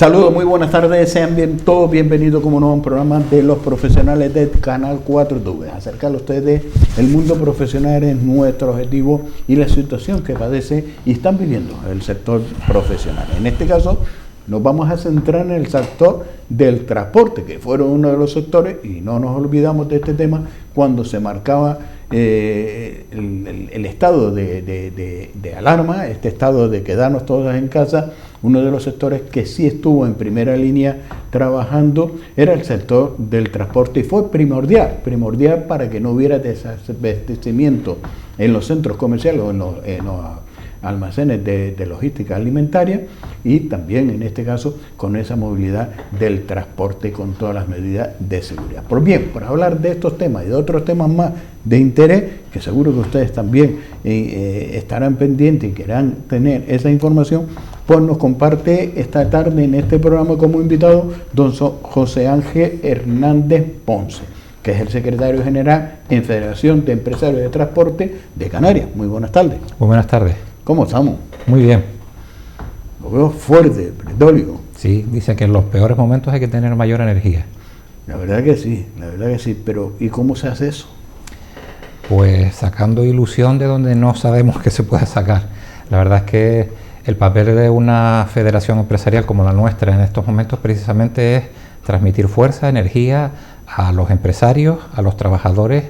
Saludos, muy buenas tardes, sean todos bienvenidos como no a un programa de los profesionales del Canal 4TV. Acercar a ustedes el mundo profesional es nuestro objetivo y la situación que padece y están viviendo el sector profesional. En este caso nos vamos a centrar en el sector del transporte, que fueron uno de los sectores, y no nos olvidamos de este tema cuando se marcaba el estado de alarma, este estado de quedarnos todos en casa. Uno de los sectores que sí estuvo en primera línea trabajando era el sector del transporte y fue primordial para que no hubiera desabastecimiento en los centros comerciales o en los almacenes de logística alimentaria, y también en este caso con esa movilidad del transporte con todas las medidas de seguridad. Pues bien, por hablar de estos temas y de otros temas más de interés, que seguro que ustedes también estarán pendientes y querrán tener esa información, pues nos comparte esta tarde en este programa como invitado don José Ángel Hernández Ponce, que es el secretario general en Federación de Empresarios de Transporte de Canarias. Muy buenas tardes. Muy buenas tardes. ¿Cómo estamos? Muy bien. Lo veo fuerte, pletórico. Sí, dicen que en los peores momentos hay que tener mayor energía. La verdad que sí, pero ¿y cómo se hace eso? Pues sacando ilusión de donde no sabemos que se puede sacar. La verdad es que el papel de una federación empresarial como la nuestra en estos momentos precisamente es transmitir fuerza, energía a los empresarios, a los trabajadores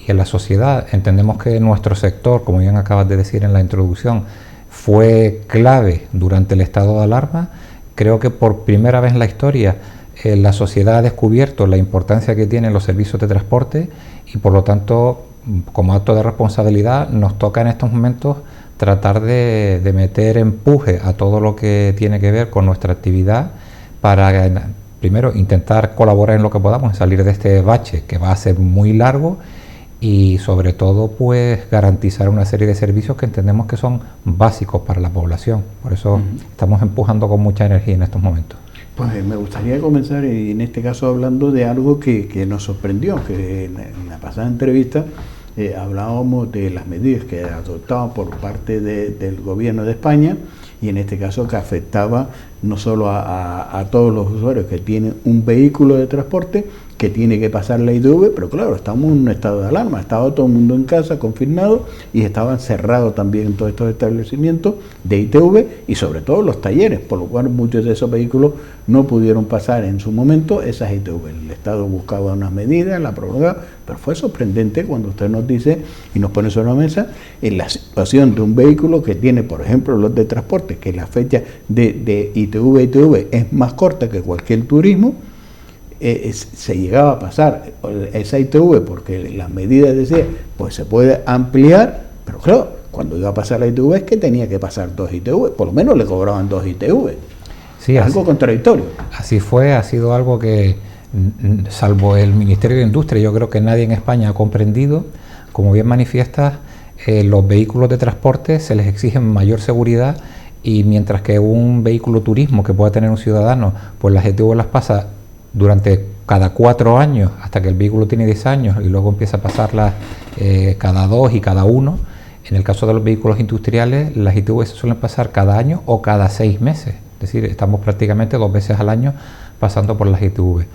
y a la sociedad. Entendemos que nuestro sector, como bien acabas de decir en la introducción, fue clave durante el estado de alarma. Creo que por primera vez en la historia la sociedad ha descubierto la importancia que tienen los servicios de transporte y por lo tanto, como acto de responsabilidad, nos toca en estos momentos tratar de meter empuje a todo lo que tiene que ver con nuestra actividad para, primero, intentar colaborar en lo que podamos en salir de este bache que va a ser muy largo y sobre todo pues garantizar una serie de servicios que entendemos que son básicos para la población. Por eso estamos empujando con mucha energía en estos momentos. Pues me gustaría comenzar en este caso hablando de algo que nos sorprendió, que en la pasada entrevista hablábamos de las medidas que adoptaban por parte del gobierno de España, y en este caso que afectaba no solo a todos los usuarios que tienen un vehículo de transporte que tiene que pasar la ITV, pero claro, estamos en un estado de alarma, estaba todo el mundo en casa confinado y estaban cerrados también todos estos establecimientos de ITV y sobre todo los talleres, por lo cual muchos de esos vehículos no pudieron pasar en su momento esas ITV. El Estado buscaba unas medidas, la prorrogaba, pero fue sorprendente cuando usted nos dice y nos pone sobre la mesa en la situación de un vehículo que tiene, por ejemplo, los de transporte, que la fecha de ITV a ITV es más corta que cualquier turismo. Se llegaba a pasar esa ITV porque las medidas decían, pues se puede ampliar, pero claro, cuando iba a pasar la ITV es que tenía que pasar 2 ITV, por lo menos le cobraban 2 ITV. Sí, algo contradictorio. Así fue, ha sido algo que, salvo el Ministerio de Industria, yo creo que nadie en España ha comprendido. Como bien manifiestas, los vehículos de transporte se les exige mayor seguridad, y mientras que un vehículo turismo que pueda tener un ciudadano, pues las ITV las pasa durante cada 4 años hasta que el vehículo tiene 10 años y luego empieza a pasarlas cada 2 y cada 1. En el caso de los vehículos industriales, las ITV se suelen pasar cada año o cada 6 meses. Es decir, estamos prácticamente 2 veces al año pasando por las ITV.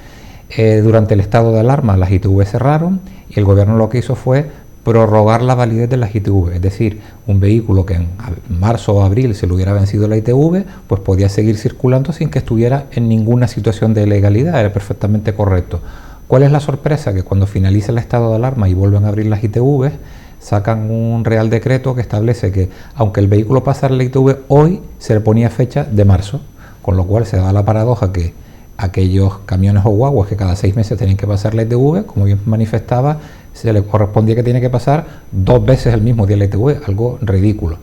Durante el estado de alarma las ITV cerraron y el gobierno lo que hizo fue prorrogar la validez de las ITV, es decir, un vehículo que en marzo o abril se le hubiera vencido la ITV, pues podía seguir circulando sin que estuviera en ninguna situación de ilegalidad, era perfectamente correcto. ¿Cuál es la sorpresa? Que cuando finaliza el estado de alarma y vuelven a abrir las ITV, sacan un real decreto que establece que aunque el vehículo pasara la ITV hoy, se le ponía fecha de marzo, con lo cual se da la paradoja que aquellos camiones o guaguas que cada 6 meses tenían que pasar la ITV, como bien manifestaba, se le correspondía que tiene que pasar 2 veces el mismo día la ITV, algo ridículo.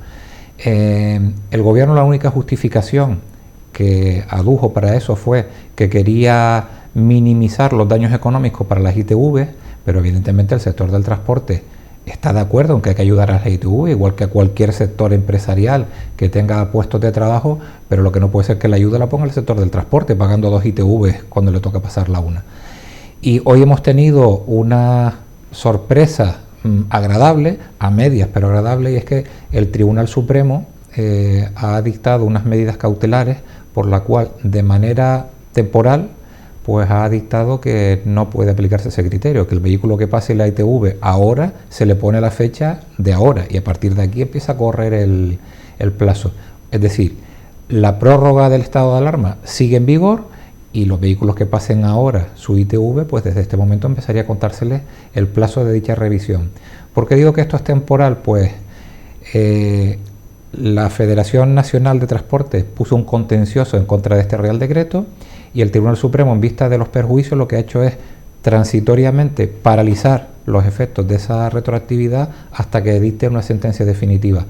El gobierno, la única justificación que adujo para eso fue que quería minimizar los daños económicos para las ITV, pero evidentemente el sector del transporte está de acuerdo en que hay que ayudar a las ITV, igual que a cualquier sector empresarial que tenga puestos de trabajo, pero lo que no puede ser que la ayuda la ponga el sector del transporte, pagando 2 ITV cuando le toca pasar la una. Y hoy hemos tenido una sorpresa agradable, a medias pero agradable, y es que el Tribunal Supremo ha dictado unas medidas cautelares por la cual de manera temporal pues ha dictado que no puede aplicarse ese criterio, que el vehículo que pase la ITV ahora se le pone la fecha de ahora y a partir de aquí empieza a correr el plazo. Es decir, la prórroga del estado de alarma sigue en vigor y los vehículos que pasen ahora su ITV, pues desde este momento empezaría a contárseles el plazo de dicha revisión. ¿Por qué digo que esto es temporal? Pues la Federación Nacional de Transportes puso un contencioso en contra de este Real Decreto y el Tribunal Supremo, en vista de los perjuicios, lo que ha hecho es transitoriamente paralizar los efectos de esa retroactividad hasta que dicte una sentencia definitiva.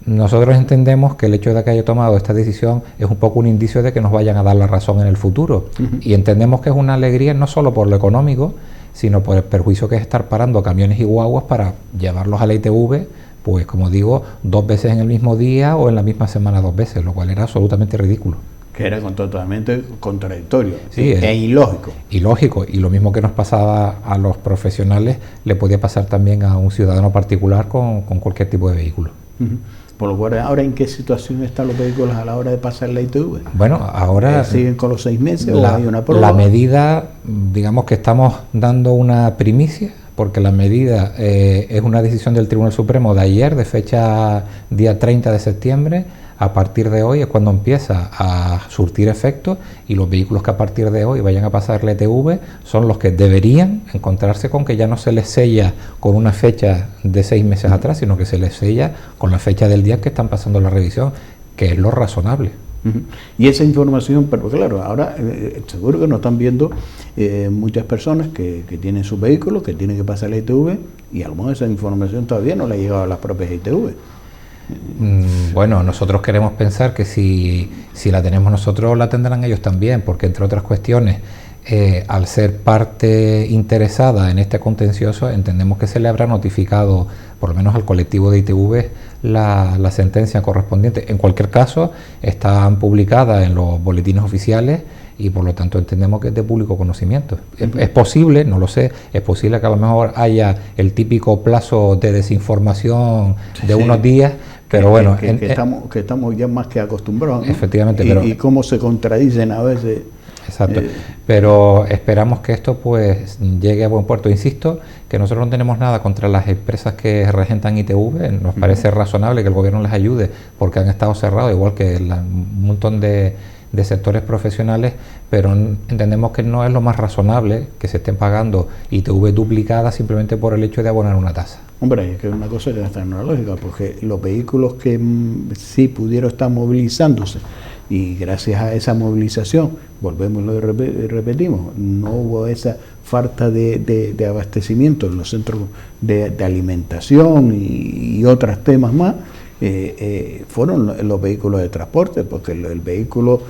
Nosotros entendemos que el hecho de que haya tomado esta decisión es un poco un indicio de que nos vayan a dar la razón en el futuro. Y entendemos que es una alegría no solo por lo económico, sino por el perjuicio que es estar parando camiones y guaguas para llevarlos a la ITV, pues como digo, 2 veces en el mismo día o en la misma semana 2 veces, lo cual era absolutamente ridículo. Que era totalmente contradictorio, sí, e ilógico. Ilógico, y lo mismo que nos pasaba a los profesionales, le podía pasar también a un ciudadano particular con cualquier tipo de vehículo. Por lo cual, ¿ahora en qué situación están los vehículos a la hora de pasar la ITV? Bueno, ahora... ¿Siguen con los 6 meses o hay una prórroga? La medida, digamos que estamos dando una primicia, porque la medida es una decisión del Tribunal Supremo de ayer, de fecha día 30 de septiembre. A partir de hoy es cuando empieza a surtir efecto y los vehículos que a partir de hoy vayan a pasar la ITV son los que deberían encontrarse con que ya no se les sella con una fecha de 6 meses atrás, sino que se les sella con la fecha del día que están pasando la revisión, que es lo razonable. Y esa información, pero claro, ahora seguro que nos están viendo muchas personas que tienen sus vehículos, que tienen que pasar la ITV y a lo mejor esa información todavía no le ha llegado a las propias ITV. Bueno, nosotros queremos pensar que si la tenemos nosotros, la tendrán ellos también, porque entre otras cuestiones, al ser parte interesada en este contencioso, entendemos que se le habrá notificado, por lo menos al colectivo de ITV, la sentencia correspondiente. En cualquier caso, están publicadas en los boletines oficiales y por lo tanto entendemos que es de público conocimiento. Es posible, no lo sé, es posible que a lo mejor haya el típico plazo de desinformación de unos días, pero bueno... que estamos ya más que acostumbrados, ¿no? Efectivamente. Y cómo se contradicen a veces. Exacto, pero esperamos que esto pues llegue a buen puerto. Insisto que nosotros no tenemos nada contra las empresas que regentan ITV, nos parece razonable que el gobierno les ayude porque han estado cerrados, igual que un montón de sectores profesionales, pero entendemos que no es lo más razonable que se estén pagando ITV duplicadas simplemente por el hecho de abonar una tasa. Hombre, es que es una cosa que está en la lógica, porque los vehículos que sí pudieron estar movilizándose y gracias a esa movilización, volvemos y repetimos, no hubo esa falta de abastecimiento en los centros de alimentación y otros temas más, fueron los vehículos de transporte, porque el vehículo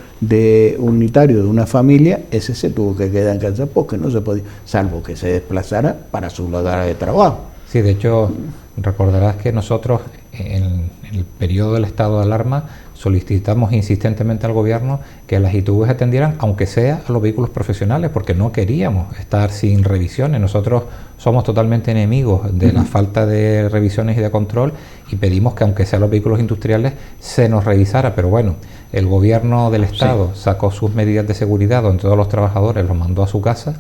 unitario de una familia, ese se tuvo que quedar en casa porque no se podía, salvo que se desplazara para su lugar de trabajo. Sí, de hecho, recordarás que nosotros en el periodo del estado de alarma solicitamos insistentemente al gobierno que las ITV atendieran, aunque sea a los vehículos profesionales, porque no queríamos estar sin revisiones. Nosotros somos totalmente enemigos de la falta de revisiones y de control y pedimos que aunque sea los vehículos industriales se nos revisara, pero bueno, el gobierno del Estado sacó sus medidas de seguridad donde todos los trabajadores los mandó a su casa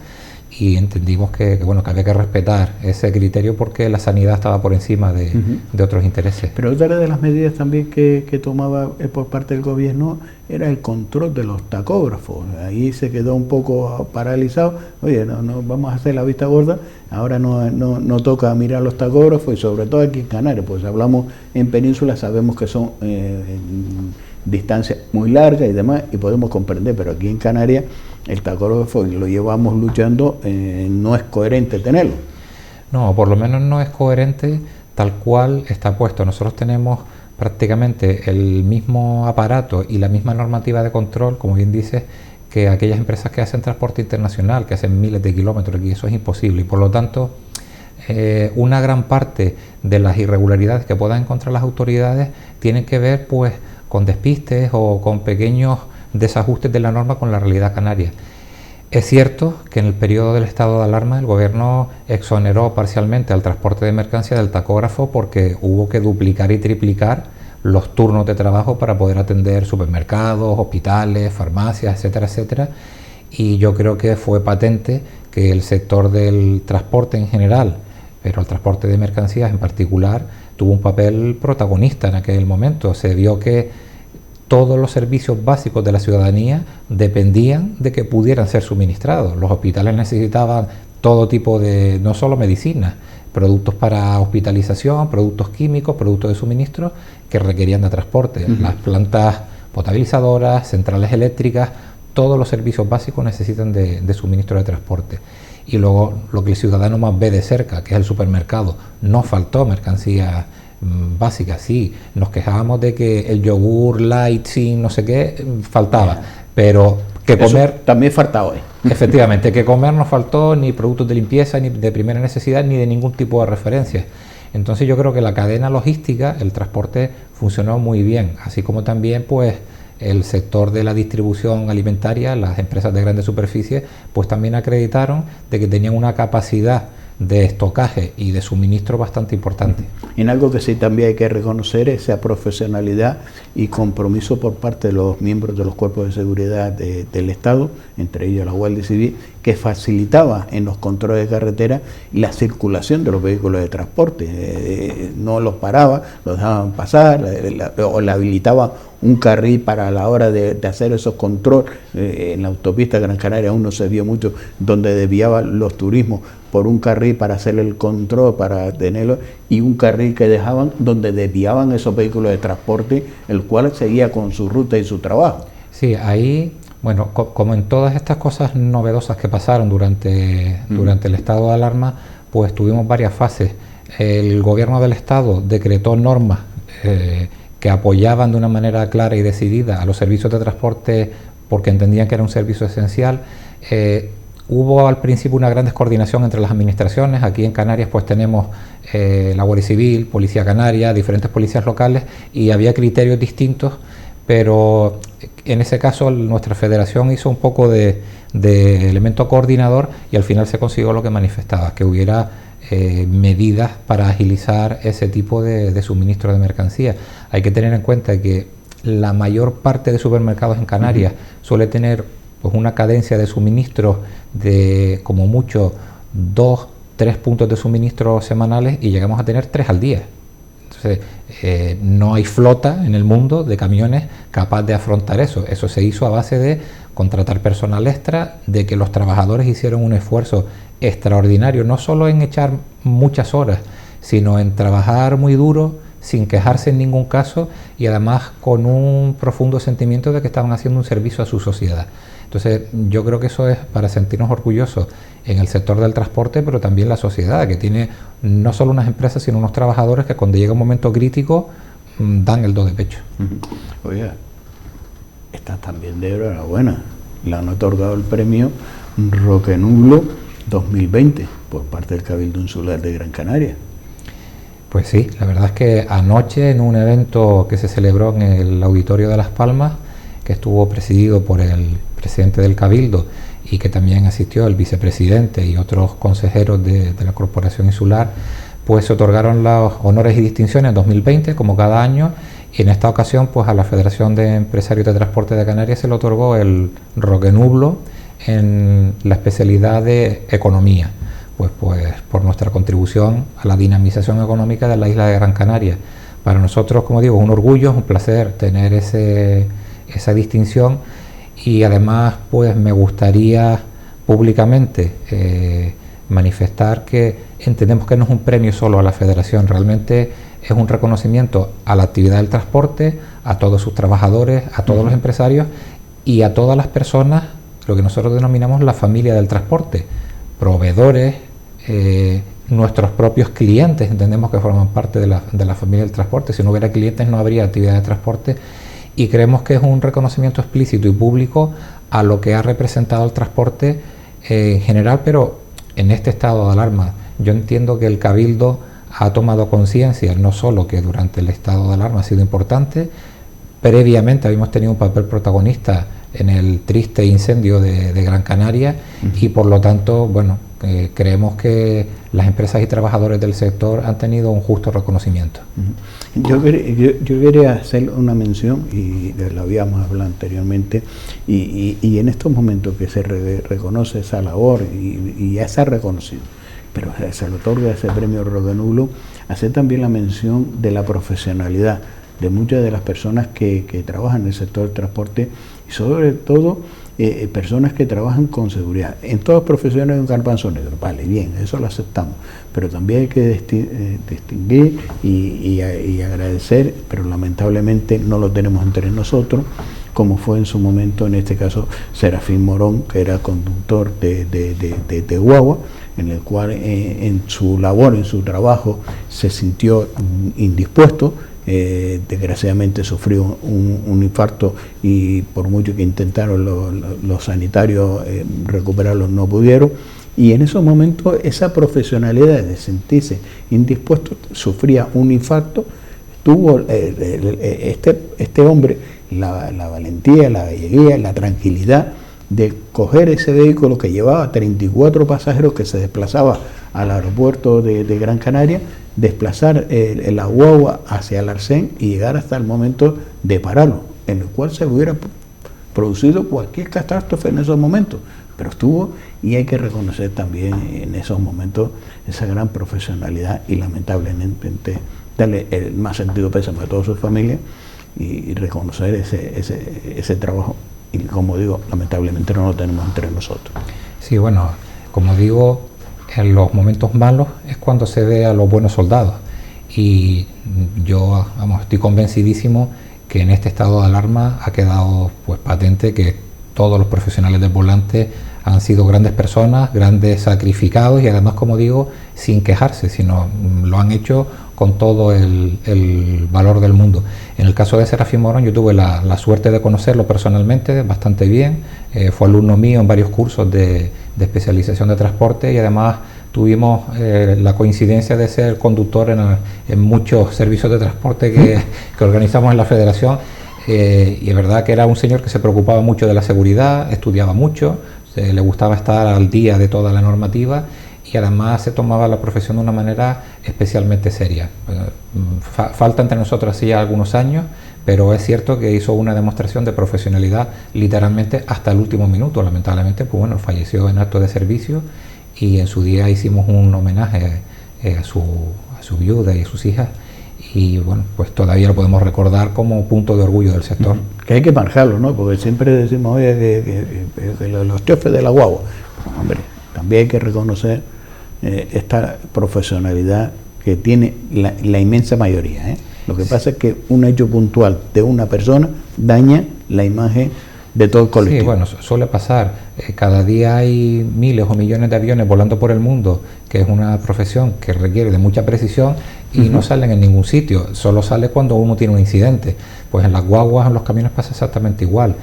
y entendimos que había que respetar ese criterio porque la sanidad estaba por encima de otros intereses. Pero otra de las medidas también que tomaba por parte del gobierno era el control de los tacógrafos. Ahí se quedó un poco paralizado. Oye, no vamos a hacer la vista gorda, ahora no toca mirar los tacógrafos y sobre todo aquí en Canarias, pues hablamos en Península, sabemos que son distancias muy largas y demás y podemos comprender, pero aquí en Canarias el tacógrafo lo llevamos luchando, no es coherente tenerlo. No, por lo menos no es coherente tal cual está puesto. Nosotros tenemos prácticamente el mismo aparato y la misma normativa de control, como bien dices, que aquellas empresas que hacen transporte internacional, que hacen miles de kilómetros, y eso es imposible. Y por lo tanto, una gran parte de las irregularidades que puedan encontrar las autoridades tienen que ver pues con despistes o con pequeños desajustes de la norma con la realidad canaria. Es cierto que en el periodo del estado de alarma el gobierno exoneró parcialmente al transporte de mercancía del tacógrafo porque hubo que duplicar y triplicar los turnos de trabajo para poder atender supermercados, hospitales, farmacias, etcétera, etcétera. Y yo creo que fue patente que el sector del transporte en general, pero el transporte de mercancías en particular, tuvo un papel protagonista en aquel momento. Se vio que todos los servicios básicos de la ciudadanía dependían de que pudieran ser suministrados. Los hospitales necesitaban todo tipo de, no solo medicinas, productos para hospitalización, productos químicos, productos de suministro que requerían de transporte. Las plantas potabilizadoras, centrales eléctricas, todos los servicios básicos necesitan de suministro de transporte. Y luego lo que el ciudadano más ve de cerca, que es el supermercado, no faltó mercancía básica, sí, nos quejábamos de que el yogur light sin no sé qué faltaba, pero que comer... Eso también falta hoy. Efectivamente, que comer no faltó ni productos de limpieza, ni de primera necesidad, ni de ningún tipo de referencia. Entonces yo creo que la cadena logística, el transporte, funcionó muy bien, así como también pues el sector de la distribución alimentaria, las empresas de grandes superficies, pues también acreditaron de que tenían una capacidad de estocaje y de suministro bastante importante. En algo que sí también hay que reconocer es esa profesionalidad y compromiso por parte de los miembros de los cuerpos de seguridad del Estado, entre ellos la Guardia Civil, que facilitaba en los controles de carretera la circulación de los vehículos de transporte. No los paraba, los dejaban pasar o le habilitaba un carril para la hora de hacer esos controles. En la autopista Gran Canaria aún no se vio mucho, donde desviaban los turismos por un carril para hacer el control, para tenerlo, y un carril que dejaban donde desviaban esos vehículos de transporte, el cual seguía con su ruta y su trabajo. Sí, ahí, bueno, como en todas estas cosas novedosas que pasaron durante el estado de alarma, pues tuvimos varias fases. El gobierno del estado decretó normas que apoyaban de una manera clara y decidida a los servicios de transporte porque entendían que era un servicio esencial. Hubo al principio una gran descoordinación entre las administraciones. Aquí en Canarias pues tenemos la Guardia Civil, Policía Canaria, diferentes policías locales, y había criterios distintos, pero en ese caso nuestra federación hizo un poco de elemento coordinador y al final se consiguió lo que manifestaba, que hubiera medidas para agilizar ese tipo de suministro de mercancía. Hay que tener en cuenta que la mayor parte de supermercados en Canarias suele tener pues una cadencia de suministro de como mucho 2-3 puntos de suministro semanales y llegamos a tener 3 al día. Entonces no hay flota en el mundo de camiones capaz de afrontar eso. Eso se hizo a base de contratar personal extra, de que los trabajadores hicieron un esfuerzo extraordinario, no solo en echar muchas horas, sino en trabajar muy duro, sin quejarse en ningún caso y además con un profundo sentimiento de que estaban haciendo un servicio a su sociedad. Entonces yo creo que eso es para sentirnos orgullosos en el sector del transporte, pero también la sociedad, que tiene no solo unas empresas, sino unos trabajadores que cuando llega un momento crítico dan el do de pecho. Oiga, está también de enhorabuena. Le han otorgado el premio Roque Nublo 2020 por parte del Cabildo Insular de Gran Canaria. Pues sí, la verdad es que anoche en un evento que se celebró en el Auditorio de Las Palmas, que estuvo presidido por el presidente del Cabildo y que también asistió el vicepresidente y otros consejeros de la Corporación Insular, pues se otorgaron los honores y distinciones 2020 como cada año, y en esta ocasión pues a la Federación de Empresarios de Transporte de Canarias se le otorgó el Roque Nublo en la especialidad de Economía, pues por nuestra contribución a la dinamización económica de la isla de Gran Canaria. Para nosotros, como digo, es un orgullo, es un placer tener esa distinción, y además pues me gustaría públicamente manifestar que entendemos que no es un premio solo a la Federación, realmente es un reconocimiento a la actividad del transporte, a todos sus trabajadores, a todos los empresarios y a todas las personas, lo que nosotros denominamos la familia del transporte, proveedores, nuestros propios clientes, entendemos que forman parte de la familia del transporte. Si no hubiera clientes no habría actividad de transporte, y creemos que es un reconocimiento explícito y público a lo que ha representado el transporte en general, pero en este estado de alarma. Yo entiendo que el Cabildo ha tomado conciencia, no solo que durante el estado de alarma ha sido importante, previamente habíamos tenido un papel protagonista en el triste incendio de Gran Canaria y por lo tanto, bueno, creemos que las empresas y trabajadores del sector han tenido un justo reconocimiento. Yo quería hacer una mención, y lo habíamos hablado anteriormente, y en estos momentos que se reconoce esa labor y ya se ha reconocido, pero se le otorga ese premio Rodenublo, hacer también la mención de la profesionalidad de muchas de las personas que trabajan en el sector del transporte y sobre todo personas que trabajan con seguridad. En todas profesiones hay un garbanzo negro, vale, bien, eso lo aceptamos, pero también hay que distinguir y agradecer, pero lamentablemente no lo tenemos entre nosotros, como fue en su momento, en este caso, Serafín Morón, que era conductor de guagua, en el cual en su labor, en su trabajo, se sintió indispuesto. Desgraciadamente sufrió un infarto y por mucho que intentaron los sanitarios recuperarlo, no pudieron, y en esos momentos esa profesionalidad de sentirse indispuesto, sufría un infarto, tuvo este hombre la valentía, la galleguía, la tranquilidad de coger ese vehículo que llevaba 34 pasajeros, que se desplazaba al aeropuerto de Gran Canaria, desplazar la guagua hacia el Arsén y llegar hasta el momento de pararlo, en el cual se hubiera producido cualquier catástrofe en esos momentos, pero estuvo, y hay que reconocer también en esos momentos esa gran profesionalidad y lamentablemente darle el más sentido pésame a toda su familia y reconocer ese trabajo, y como digo, lamentablemente no lo tenemos entre nosotros. Sí, bueno, como digo, en los momentos malos es cuando se ve a los buenos soldados, y yo, estoy convencidísimo que en este estado de alarma ha quedado pues patente que todos los profesionales del volante han sido grandes personas, grandes sacrificados, y además, como digo, sin quejarse, sino lo han hecho con todo el valor del mundo. En el caso de Serafín Morón, yo tuve la suerte de conocerlo personalmente bastante bien, fue alumno mío en varios cursos de especialización de transporte, y además tuvimos la coincidencia de ser conductor en muchos servicios de transporte que organizamos en la Federación, y es verdad que era un señor que se preocupaba mucho de la seguridad, estudiaba mucho, le gustaba estar al día de toda la normativa, y además se tomaba la profesión de una manera especialmente seria. Falta entre nosotros así ya algunos años, pero es cierto que hizo una demostración de profesionalidad literalmente hasta el último minuto. Lamentablemente, pues bueno, falleció en acto de servicio, y en su día hicimos un homenaje a su viuda y a sus hijas, y bueno, pues todavía lo podemos recordar como punto de orgullo del sector. Que hay que marcarlo, ¿no? Porque siempre decimos, oye, que los chefes de la guagua, pues, hombre, también hay que reconocer esta profesionalidad que tiene la inmensa mayoría, ¿eh? Lo que pasa es que un hecho puntual de una persona daña la imagen de todo el colectivo. Sí, bueno, suele pasar. Cada día hay miles o millones de aviones volando por el mundo, que es una profesión que requiere de mucha precisión, y no salen en ningún sitio, solo sale cuando uno tiene un incidente. Pues en las guaguas, en los camiones pasa exactamente igual.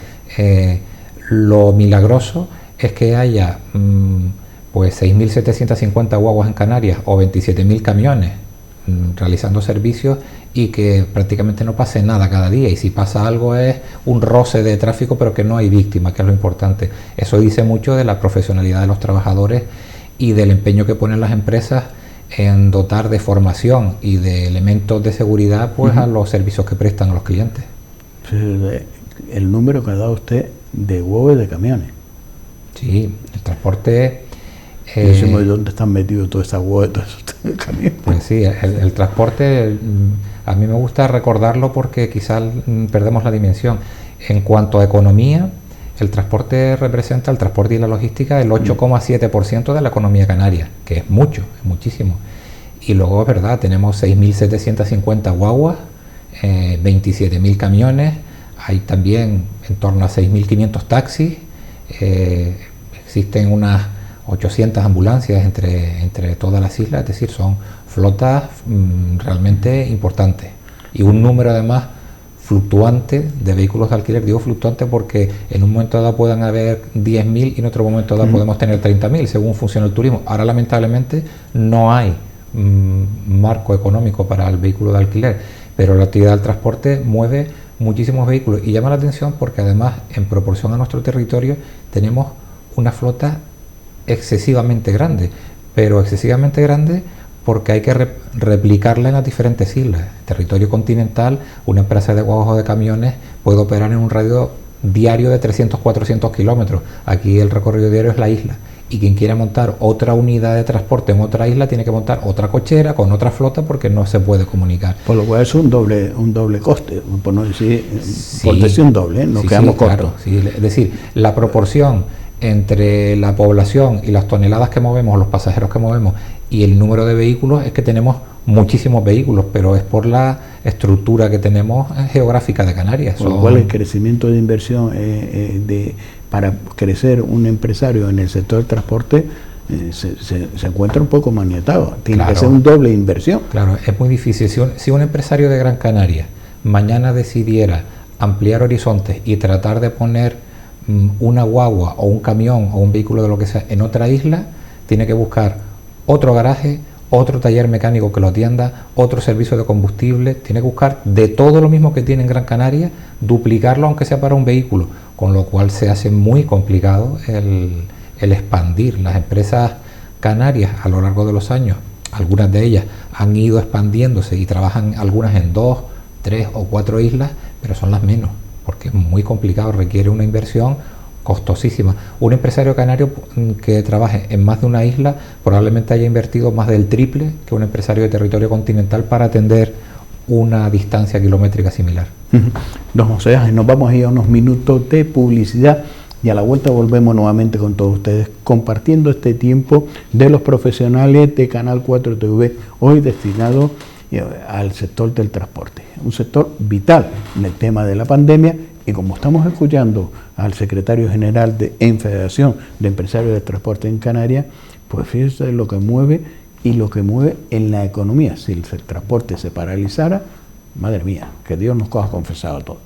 Lo milagroso es que haya pues 6.750 guaguas en Canarias o 27.000 camiones realizando servicios, y que prácticamente no pase nada cada día, y si pasa algo es un roce de tráfico, pero que no hay víctimas, que es lo importante. Eso dice mucho de la profesionalidad de los trabajadores y del empeño que ponen las empresas en dotar de formación y de elementos de seguridad pues a los servicios que prestan a los clientes. El número que ha dado usted de huevos de camiones. Sí, el transporte... Decimos, ¿dónde están metidos todas esas huevos de todos esos camiones? Pues sí, el transporte, a mí me gusta recordarlo porque quizás perdemos la dimensión. En cuanto a economía, el transporte representa, el transporte y la logística, el 8,7% de la economía canaria, que es mucho, es muchísimo. Y luego, es verdad, tenemos 6.750 guaguas, 27.000 camiones, hay también en torno a 6.500 taxis, existen unas 800 ambulancias entre todas las islas, es decir, son flotas realmente importantes, y un número además fluctuante de vehículos de alquiler. Digo fluctuante porque en un momento dado puedan haber 10.000 y en otro momento dado podemos tener 30.000 según funciona el turismo. Ahora lamentablemente no hay marco económico para el vehículo de alquiler, pero la actividad del transporte mueve muchísimos vehículos, y llama la atención porque además, en proporción a nuestro territorio, tenemos una flota excesivamente grande, pero excesivamente grande porque hay que replicarla en las diferentes islas. En territorio continental, una empresa de guaguas o de camiones puede operar en un radio diario de 300-400 kilómetros. Aquí el recorrido diario es la isla, y quien quiera montar otra unidad de transporte en otra isla tiene que montar otra cochera con otra flota porque no se puede comunicar. Por lo cual es un doble coste, por no decir, por decir un doble, nos quedamos cortos. Claro, sí. Es decir, la proporción entre la población y las toneladas que movemos, los pasajeros que movemos y el número de vehículos, es que tenemos muchísimos vehículos, pero es por la estructura que tenemos geográfica de Canarias. Por lo cual el crecimiento de inversión para crecer un empresario en el sector del transporte se encuentra un poco maniatado. Tiene que ser un doble inversión. Claro, es muy difícil. Si un empresario de Gran Canaria mañana decidiera ampliar horizontes y tratar de poner una guagua o un camión o un vehículo de lo que sea en otra isla, tiene que buscar otro garaje, otro taller mecánico que lo atienda, otro servicio de combustible, tiene que buscar de todo lo mismo que tiene en Gran Canaria, duplicarlo aunque sea para un vehículo, con lo cual se hace muy complicado el expandir. Las empresas canarias a lo largo de los años, algunas de ellas han ido expandiéndose y trabajan algunas en 2, 3 o 4 islas, pero son las menos, porque es muy complicado, requiere una inversión costosísima. Un empresario canario que trabaje en más de una isla probablemente haya invertido más del triple que un empresario de territorio continental para atender una distancia kilométrica similar. Don José Ángel, nos vamos a ir a unos minutos de publicidad y a la vuelta volvemos nuevamente con todos ustedes compartiendo este tiempo de los profesionales de Canal 4 TV, hoy destinado al sector del transporte, un sector vital en el tema de la pandemia. Y como estamos escuchando al secretario general en Federación de Empresarios de Transporte en Canarias, pues fíjese lo que mueve y lo que mueve en la economía. Si el transporte se paralizara, madre mía, que Dios nos coja confesado a todos.